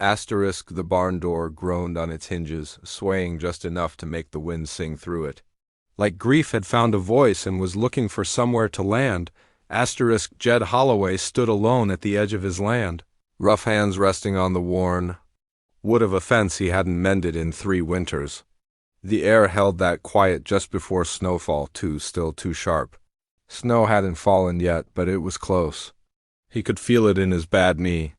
Asterisk the barn door groaned on its hinges, swaying just enough to make the wind sing through it. Like grief had found a voice and was looking for somewhere to land, asterisk Jed Holloway stood alone at the edge of his land, rough hands resting on the worn wood of a fence he hadn't mended in 3 winters. The air held that quiet just before snowfall, too, still too sharp. Snow hadn't fallen yet, but it was close. He could feel it in his bad knee.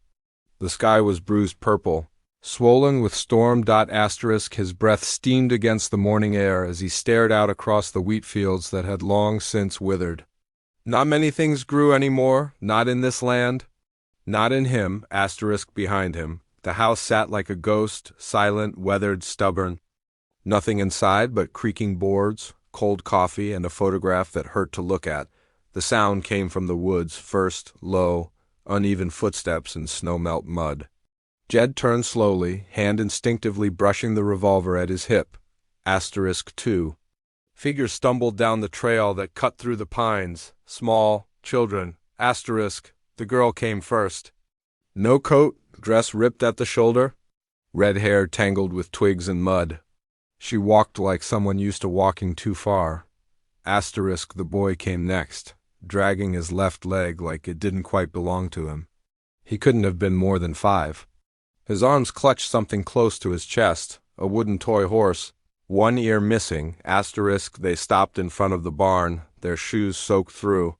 The sky was bruised purple, swollen with storm. Asterisk his breath steamed against the morning air as he stared out across the wheat fields that had long since withered. Not many things grew anymore, not in this land. Not in him, asterisk behind him. The house sat like a ghost, silent, weathered, stubborn. Nothing inside but creaking boards, cold coffee, and a photograph that hurt to look at. The sound came from the woods, first, low, uneven footsteps in snow-melt mud. Jed turned slowly, hand instinctively brushing the revolver at his hip. Asterisk 2. Figures stumbled down the trail that cut through the pines. Small, children. Asterisk, the girl came first. No coat, dress ripped at the shoulder. Red hair tangled with twigs and mud. She walked like someone used to walking too far. Asterisk the boy came next, dragging his left leg like it didn't quite belong to him. He couldn't have been more than 5. His arms clutched something close to his chest, a wooden toy horse, one ear missing. Asterisk they stopped in front of the barn, their shoes soaked through.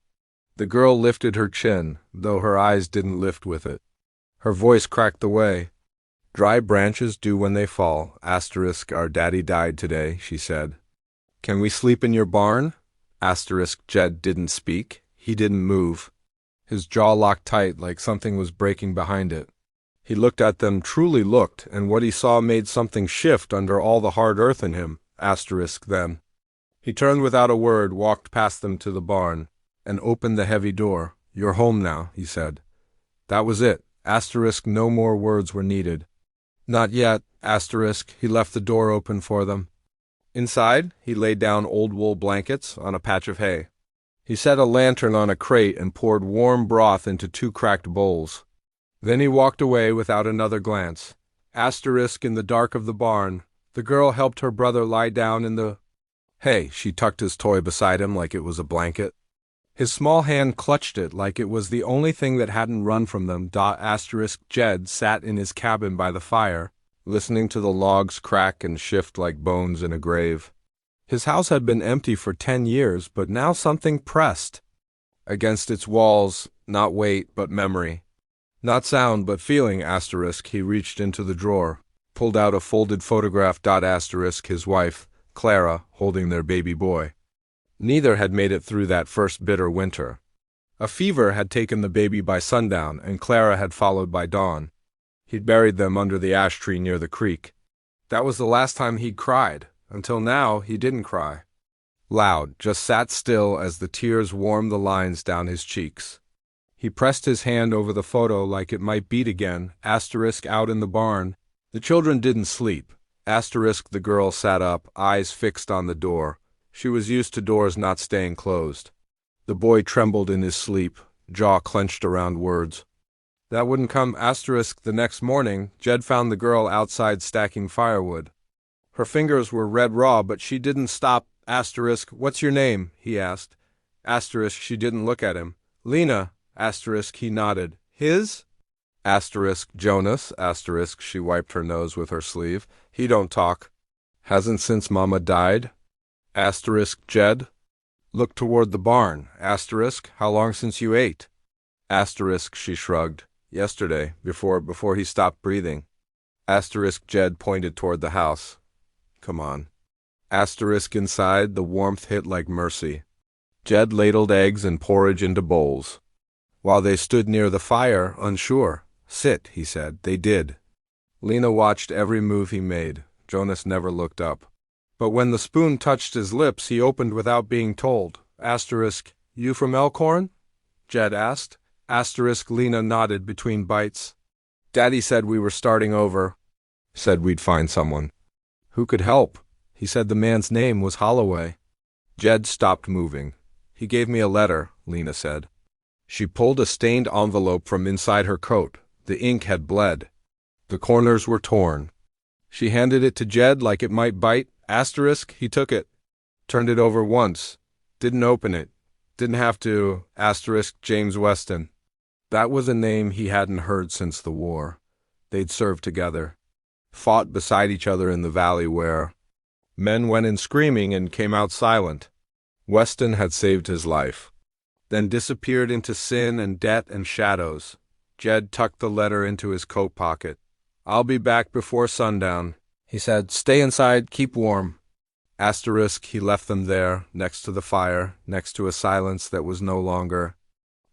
The girl lifted her chin, though her eyes didn't lift with it. Her voice cracked away. Dry branches do when they fall. Asterisk our daddy died today, she said. Can we sleep in your barn? Asterisk Jed didn't speak. He didn't move. His jaw locked tight like something was breaking behind it. He looked at them, truly looked, and what he saw made something shift under all the hard earth in him. Asterisk then. He turned without a word, walked past them to the barn, and opened the heavy door. You're home now, he said. That was it. Asterisk no more words were needed. Not yet, asterisk, he left the door open for them. Inside, he laid down old wool blankets on a patch of hay. He set a lantern on a crate and poured warm broth into 2 cracked bowls. Then he walked away without another glance. Asterisk in the dark of the barn, the girl helped her brother lie down in the hay. She tucked his toy beside him like it was a blanket. His small hand clutched it like it was the only thing that hadn't run from them. Asterisk Jed sat in his cabin by the fire, listening to the logs crack and shift like bones in a grave. His house had been empty for 10 years, but now something pressed against its walls, not weight, but memory. Not sound, but feeling. Asterisk he reached into the drawer, pulled out a folded photograph. Asterisk his wife, Clara, holding their baby boy. Neither had made it through that first bitter winter. A fever had taken the baby by sundown, and Clara had followed by dawn. He'd buried them under the ash tree near the creek. That was the last time he'd cried. Until now, he didn't cry. Loud, just sat still as the tears warmed the lines down his cheeks. He pressed his hand over the photo like it might beat again. Asterisk out in the barn. The children didn't sleep. Asterisk the girl sat up, eyes fixed on the door. She was used to doors not staying closed. The boy trembled in his sleep, jaw clenched around words. That wouldn't come. Asterisk the next morning, Jed found the girl outside stacking firewood. Her fingers were red raw, but she didn't stop. Asterisk, what's your name? He asked. Asterisk she didn't look at him. Lena. Asterisk he nodded. His? Asterisk Jonas. Asterisk she wiped her nose with her sleeve. He don't talk. Hasn't since Mama died? Asterisk Jed. Looked toward the barn. Asterisk how long since you ate? Asterisk she shrugged. Yesterday, before he stopped breathing. Asterisk Jed pointed toward the house. Come on. Asterisk inside, the warmth hit like mercy. Jed ladled eggs and porridge into bowls. While they stood near the fire, unsure. Sit, he said. They did. Lena watched every move he made. Jonas never looked up. But when the spoon touched his lips, he opened without being told. Asterisk, you from Elkhorn? Jed asked. Asterisk Lena nodded between bites. Daddy said we were starting over. Said we'd find someone. Who could help? He said the man's name was Holloway. Jed stopped moving. He gave me a letter, Lena said. She pulled a stained envelope from inside her coat. The ink had bled. The corners were torn. She handed it to Jed like it might bite. Asterisk, he took it. Turned it over once. Didn't open it. Didn't have to. Asterisk, James Weston. That was a name he hadn't heard since the war. They'd served together. Fought beside each other in the valley where men went in screaming and came out silent. Weston had saved his life. Then disappeared into sin and debt and shadows. Jed tucked the letter into his coat pocket. "I'll be back before sundown," he said. "Stay inside, keep warm." Asterisk, he left them there, next to the fire, next to a silence that was no longer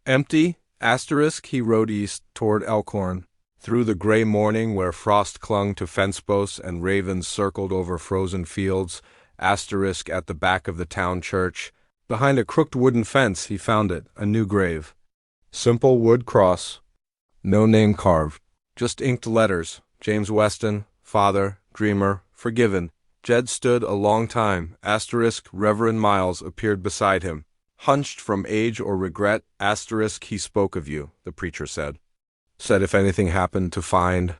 empty. Asterisk, he rode east, toward Elkhorn, through the gray morning where frost clung to fence posts and ravens circled over frozen fields. Asterisk, at the back of the town church, behind a crooked wooden fence, he found it, a new grave. Simple wood cross. No name carved. Just inked letters. James Weston, father, dreamer, forgiven. Jed stood a long time. Asterisk, Reverend Miles appeared beside him. Hunched from age or regret. Asterisk, he spoke of you, the preacher said. Said if anything happened to find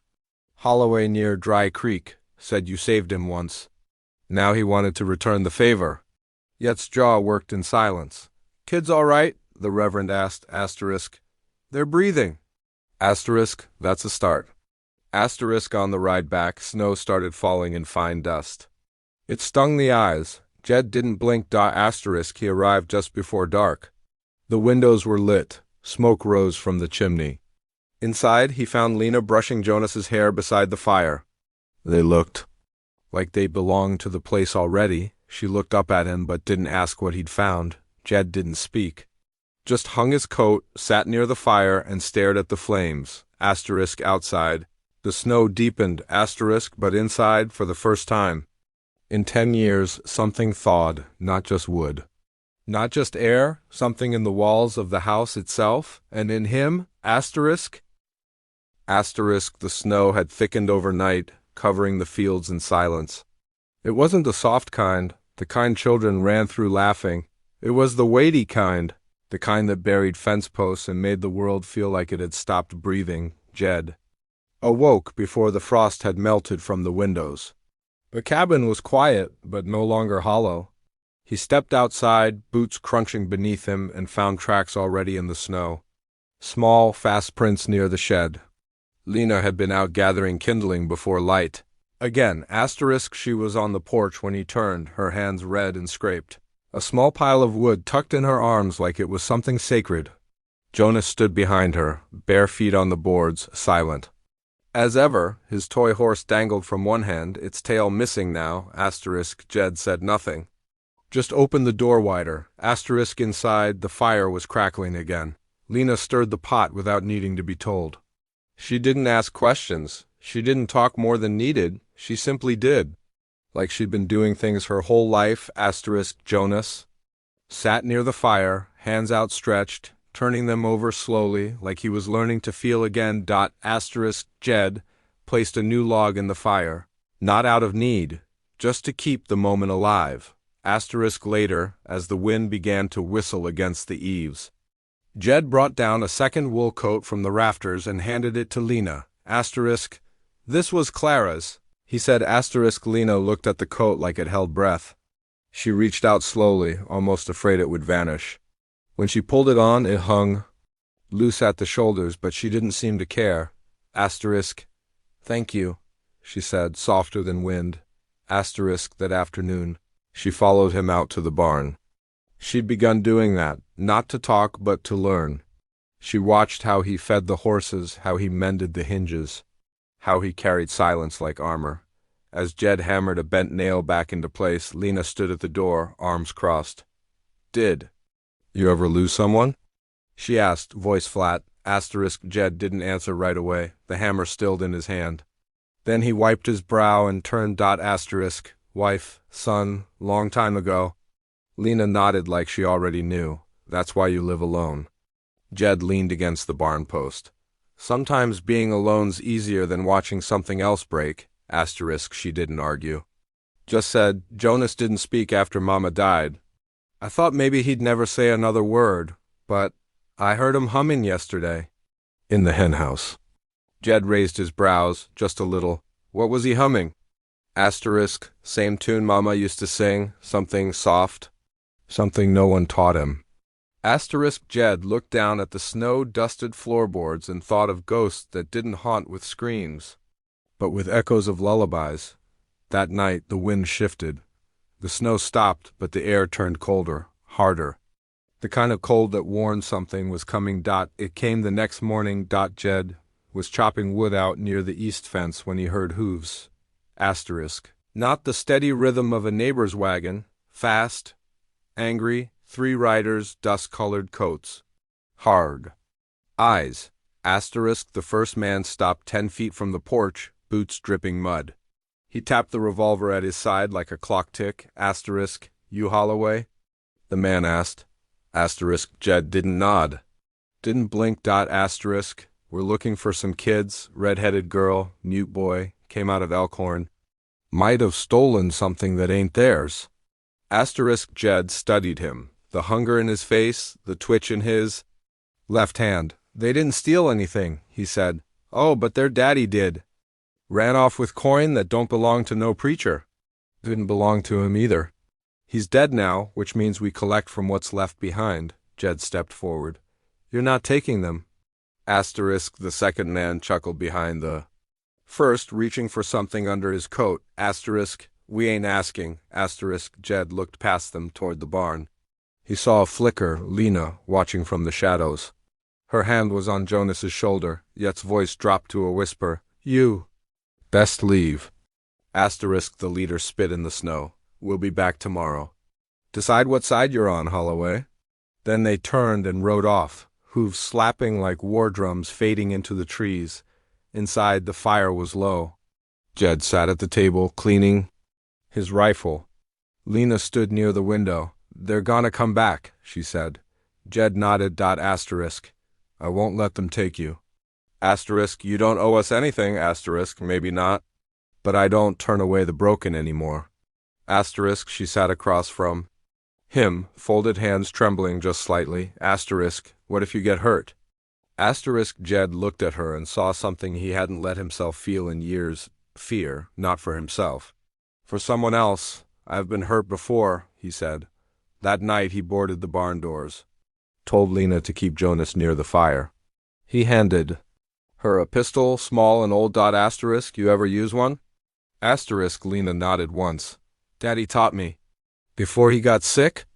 Holloway near Dry Creek. Said you saved him once. Now he wanted to return the favor. Yet's jaw worked in silence. "Kids all right?" the Reverend asked. Asterisk, "They're breathing." Asterisk, "That's a start." Asterisk, on the ride back, snow started falling in fine dust. It stung the eyes. Jed didn't blink. Asterisk, he arrived just before dark. The windows were lit. Smoke rose from the chimney. Inside, he found Lena brushing Jonas's hair beside the fire. They looked like they belonged to the place already. She looked up at him but didn't ask what he'd found. Jed didn't speak. Just hung his coat, sat near the fire, and stared at the flames. Asterisk, outside. The snow deepened. Asterisk, but inside, for the first time in 10 years, something thawed, not just wood. Not just air, something in the walls of the house itself, and in him. Asterisk. Asterisk, the snow had thickened overnight, covering the fields in silence. It wasn't the soft kind, the kind children ran through laughing. It was the weighty kind, the kind that buried fence posts and made the world feel like it had stopped breathing. Jed awoke before the frost had melted from the windows. The cabin was quiet, but no longer hollow. He stepped outside, boots crunching beneath him, and found tracks already in the snow. Small, fast prints near the shed. Lena had been out gathering kindling before light. Again, asterisk, she was on the porch when he turned, her hands red and scraped. A small pile of wood tucked in her arms like it was something sacred. Jonas stood behind her, bare feet on the boards, silent. As ever, his toy horse dangled from one hand, its tail missing now. Asterisk, Jed said nothing. Just opened the door wider. Asterisk, inside, the fire was crackling again. Lena stirred the pot without needing to be told. She didn't ask questions. She didn't talk more than needed. She simply did. Like she'd been doing things her whole life. Asterisk, Jonas sat near the fire, hands outstretched, turning them over slowly, like he was learning to feel again. Asterisk, Jed placed a new log in the fire, not out of need, just to keep the moment alive. Asterisk, later, as the wind began to whistle against the eaves, Jed brought down a second wool coat from the rafters and handed it to Lena. Asterisk, this was Clara's, he said. Asterisk, Lena looked at the coat like it held breath. She reached out slowly, almost afraid it would vanish. When she pulled it on, it hung loose at the shoulders, but she didn't seem to care. Asterisk, thank you, she said, softer than wind. Asterisk, that afternoon, she followed him out to the barn. She'd begun doing that, not to talk but to learn. She watched how he fed the horses, how he mended the hinges, how he carried silence like armor. As Jed hammered a bent nail back into place, Lena stood at the door, arms crossed. Did you ever lose someone? She asked, voice flat. Asterisk, Jed didn't answer right away, the hammer stilled in his hand. Then he wiped his brow and turned. Asterisk, wife, son, long time ago. Lena nodded like she already knew. That's why you live alone. Jed leaned against the barn post. Sometimes being alone's easier than watching something else break. Asterisk, she didn't argue. Just said, Jonas didn't speak after Mama died. I thought maybe he'd never say another word, but I heard him humming yesterday. In the hen house. Jed raised his brows, just a little. What was he humming? Asterisk, same tune Mama used to sing, something soft. Something no one taught him. Asterisk Jed looked down at the snow-dusted floorboards and thought of ghosts that didn't haunt with screams, but with echoes of lullabies. That night the wind shifted. The snow stopped, but the air turned colder, harder. The kind of cold that warned something was coming. It came the next morning. Jed was chopping wood out near the east fence when he heard hooves. Asterisk. Not the steady rhythm of a neighbor's wagon. Fast, angry, 3 riders, dust-colored coats. Hard. Eyes. Asterisk. The first man stopped 10 feet from the porch, boots dripping mud. He tapped the revolver at his side like a clock tick. Asterisk. You Holloway? The man asked. Asterisk. Jed didn't nod. Didn't blink. Asterisk. We're looking for some kids. Red-headed girl, mute boy, came out of Elkhorn. Might have stolen something that ain't theirs. Asterisk. Jed studied him. The hunger in his face, the twitch in his left hand. They didn't steal anything, he said. Oh, but their daddy did. Ran off with coin that don't belong to no preacher. Didn't belong to him either. He's dead now, which means we collect from what's left behind. Jed stepped forward. You're not taking them. Asterisk. The second man chuckled behind the first, reaching for something under his coat. Asterisk. We ain't asking. Asterisk. Jed looked past them toward the barn. He saw a flicker, Lena, watching from the shadows. Her hand was on Jonas's shoulder, Yet's voice dropped to a whisper. You. Best leave. Asterisk. The leader spit in the snow. We'll be back tomorrow. Decide what side you're on, Holloway. Then they turned and rode off, hooves slapping like war drums fading into the trees. Inside, the fire was low. Jed sat at the table, cleaning his rifle. Lena stood near the window. They're gonna come back, she said. Jed nodded. Asterisk. I won't let them take you. Asterisk. You don't owe us anything. Asterisk. Maybe not. But I don't turn away the broken anymore. Asterisk. She sat across from him, folded hands trembling just slightly. Asterisk. What if you get hurt? Asterisk. Jed looked at her and saw something he hadn't let himself feel in years. Fear, not for himself. For someone else. I've been hurt before, he said. That night he boarded the barn doors. Told Lena to keep Jonas near the fire. He handed her a pistol, small and old. Asterisk. You ever use one? Asterisk. Lena nodded once. Daddy taught me. Before he got sick?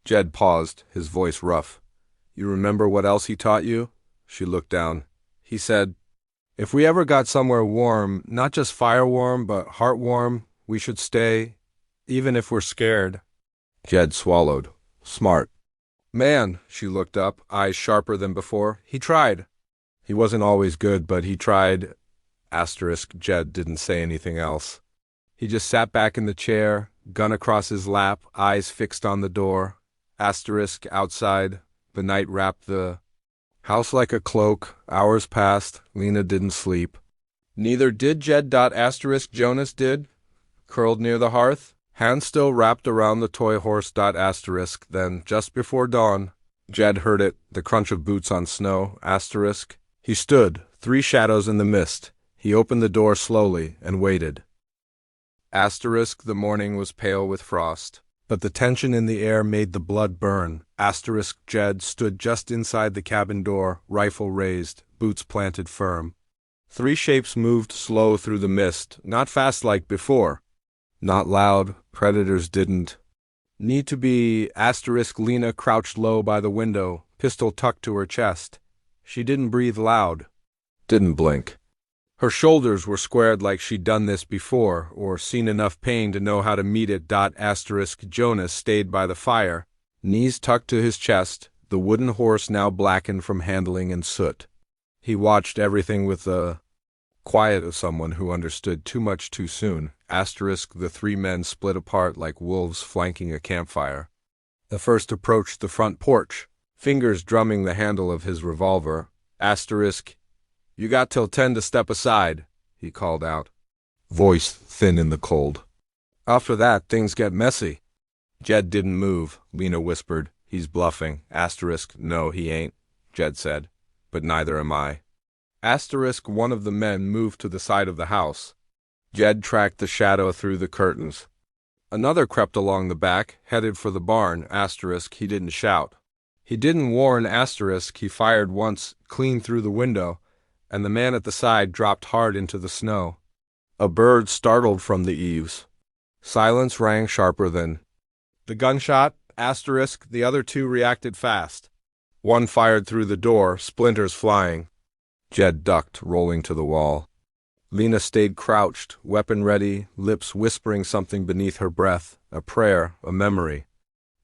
Jed paused, his voice rough. You remember what else he taught you? She looked down. He said, if we ever got somewhere warm, not just fire warm, but heart warm, we should stay, even if we're scared. Jed swallowed. Smart. Man, she looked up, eyes sharper than before. He tried. He wasn't always good, but he tried. Asterisk. Jed didn't say anything else. He just sat back in the chair, gun across his lap, eyes fixed on the door. Asterisk. Outside, the night wrapped the house like a cloak. Hours passed. Lena didn't sleep. Neither did Jed. Asterisk. Jonas did, curled near the hearth, hands still wrapped around the toy horse. Asterisk. Then, just before dawn, Jed heard it, the crunch of boots on snow. Asterisk. He stood, 3 shadows in the mist. He opened the door slowly and waited. Asterisk. The morning was pale with frost, but the tension in the air made the blood burn. Asterisk. Jed stood just inside the cabin door, rifle raised, boots planted firm. 3 shapes moved slow through the mist, not fast like before. Not loud. Predators didn't need to be. Asterisk. Lena crouched low by the window, pistol tucked to her chest. She didn't breathe loud. Didn't blink. Her shoulders were squared like she'd done this before, or seen enough pain to know how to meet it. Asterisk. Jonas stayed by the fire, knees tucked to his chest, the wooden horse now blackened from handling and soot. He watched everything with the quiet of someone who understood too much too soon. Asterisk. The 3 men split apart like wolves flanking a campfire. The first approached the front porch, fingers drumming the handle of his revolver. Asterisk. You got till 10 to step aside, he called out, voice thin in the cold. After that, things get messy. Jed didn't move. Lena whispered, he's bluffing. Asterisk. No, he ain't, Jed said, but neither am I. Asterisk one of the men moved to the side of the house. Jed tracked the shadow through the curtains. Another crept along the back, headed for the barn. Asterisk he didn't shout. He didn't warn. Asterisk he fired once, clean through the window, and the man at the side dropped hard into the snow. A bird startled from the eaves. Silence rang sharper than the gunshot. Asterisk the other two reacted fast. One fired through the door, splinters flying. Jed ducked, rolling to the wall. Lena stayed crouched, weapon ready, lips whispering something beneath her breath, a prayer, a memory.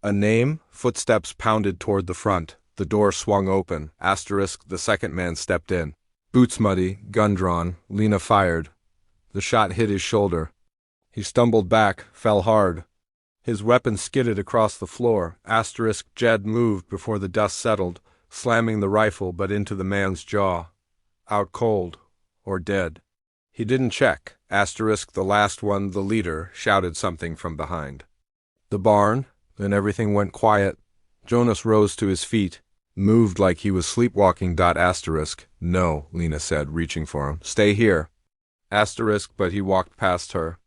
A name. Footsteps pounded toward the front. The door swung open. Asterisk the second man stepped in. Boots muddy, gun drawn. Lena fired. The shot hit his shoulder. He stumbled back, fell hard. His weapon skidded across the floor. Asterisk Jed moved before the dust settled, slamming the rifle but into the man's jaw. Out cold, or dead. He didn't check. Asterisk the last one, the leader, shouted something from behind the barn. Then everything went quiet. Jonas rose to his feet, moved like he was sleepwalking. Asterisk, no, Lena said, reaching for him. Stay here. Asterisk, but he walked past her.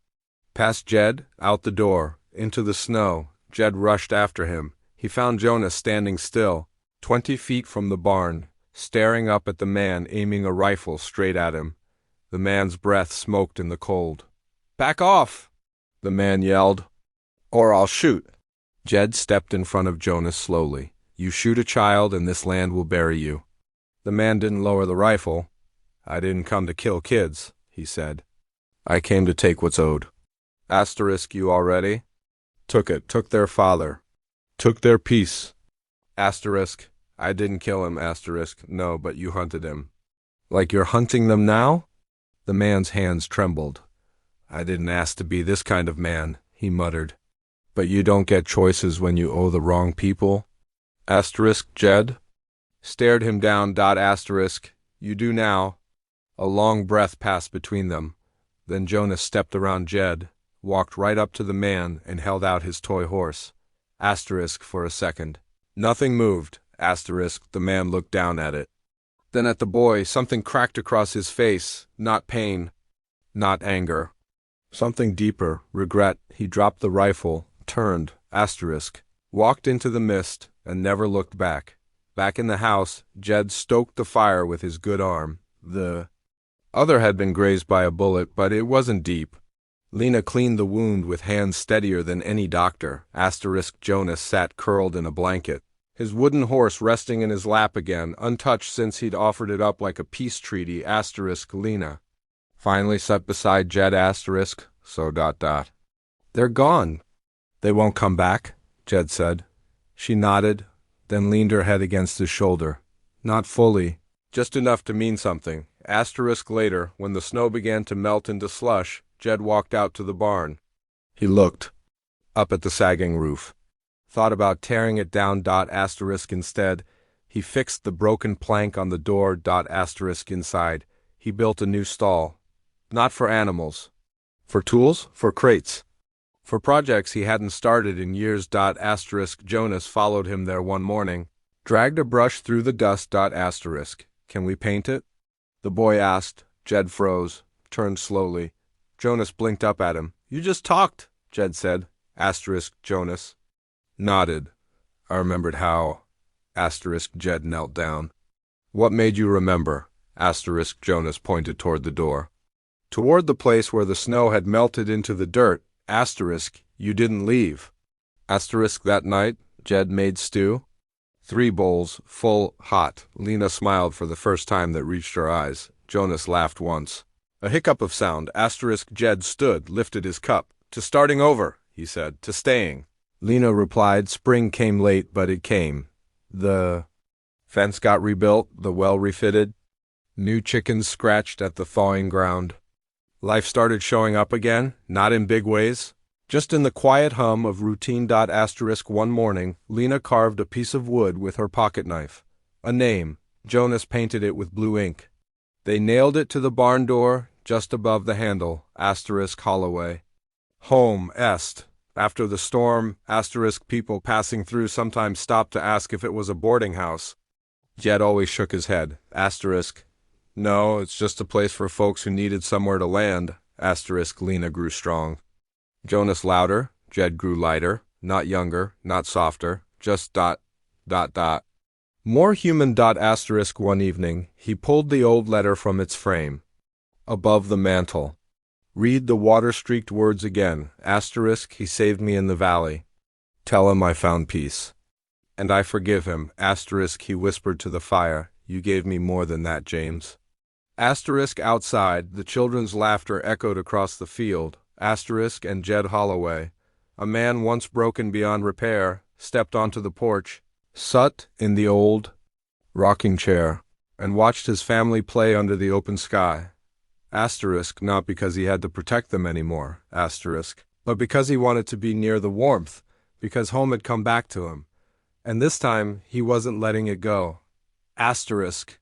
Past Jed, out the door, into the snow. Jed rushed after him. He found Jonas standing still, 20 feet from the barn, staring up at the man, aiming a rifle straight at him. The man's breath smoked in the cold. Back off, the man yelled, or I'll shoot. Jed stepped in front of Jonas slowly. You shoot a child and this land will bury you. The man didn't lower the rifle. I didn't come to kill kids, he said. I came to take what's owed. Asterisk you already? Took it, took their father. Took their peace. Asterisk, I didn't kill him. Asterisk, no, but you hunted him. Like you're hunting them now? The man's hands trembled. I didn't ask to be this kind of man, he muttered. But you don't get choices when you owe the wrong people? Asterisk Jed stared him down. Asterisk, you do now. A long breath passed between them. Then Jonas stepped around Jed, walked right up to the man, and held out his toy horse. Asterisk for a second. Nothing moved. Asterisk the man looked down at it. Then at the boy. Something cracked across his face. Not pain, not anger. Something deeper, regret. He dropped the rifle, turned, asterisk, walked into the mist, and never looked back. Back in the house, Jed stoked the fire with his good arm. The other had been grazed by a bullet, but it wasn't deep. Lena cleaned the wound with hands steadier than any doctor. Asterisk Jonas sat curled in a blanket, his wooden horse resting in his lap again, untouched since he'd offered it up like a peace treaty. Asterisk Lena finally sat beside Jed. Asterisk, so ... They're gone. They won't come back, Jed said. She nodded, then leaned her head against his shoulder. Not fully, just enough to mean something. Asterisk later, when the snow began to melt into slush, Jed walked out to the barn. He looked up at the sagging roof. Thought about tearing it down. Asterisk instead, he fixed the broken plank on the door. Asterisk inside, he built a new stall. Not for animals. For tools? For crates. For projects he hadn't started in years. Asterisk Jonas followed him there one morning, dragged a brush through the dust. Asterisk, can we paint it? The boy asked. Jed froze, turned slowly. Jonas blinked up at him. You just talked, Jed said. Asterisk Jonas nodded. I remembered how. Asterisk Jed knelt down. What made you remember? Asterisk Jonas pointed toward the door. Toward the place where the snow had melted into the dirt. Asterisk, you didn't leave. Asterisk that night, Jed made stew. 3 bowls, full, hot. Lena smiled for the first time that reached her eyes. Jonas laughed once. A hiccup of sound. Asterisk Jed stood, lifted his cup. To starting over, he said, to staying. Lena replied, spring came late, but it came. The fence got rebuilt, the well refitted. New chickens scratched at the thawing ground. Life started showing up again, not in big ways, just in the quiet hum of routine. Asterisk one morning, Lena carved a piece of wood with her pocket knife. A name. Jonas painted it with blue ink. They nailed it to the barn door, just above the handle. Asterisk Holloway. Home est. After the storm, asterisk people passing through sometimes stopped to ask if it was a boarding house. Jed always shook his head. Asterisk, No, it's just a place for folks who needed somewhere to land. Asterisk Lena grew strong. Jonas louder, Jed grew lighter, not younger, not softer, just dot, dot, dot. More human dot asterisk one evening, he pulled the old letter from its frame. Above the mantel. Read the water-streaked words again. Asterisk, he saved me in the valley. Tell him I found peace. And I forgive him. Asterisk, he whispered to the fire. You gave me more than that, James. Asterisk outside, the children's laughter echoed across the field. Asterisk and Jed Holloway, a man once broken beyond repair, stepped onto the porch, sat in the old rocking chair, and watched his family play under the open sky. Asterisk, not because he had to protect them anymore, asterisk, but because he wanted to be near the warmth, because home had come back to him. And this time, he wasn't letting it go. Asterisk.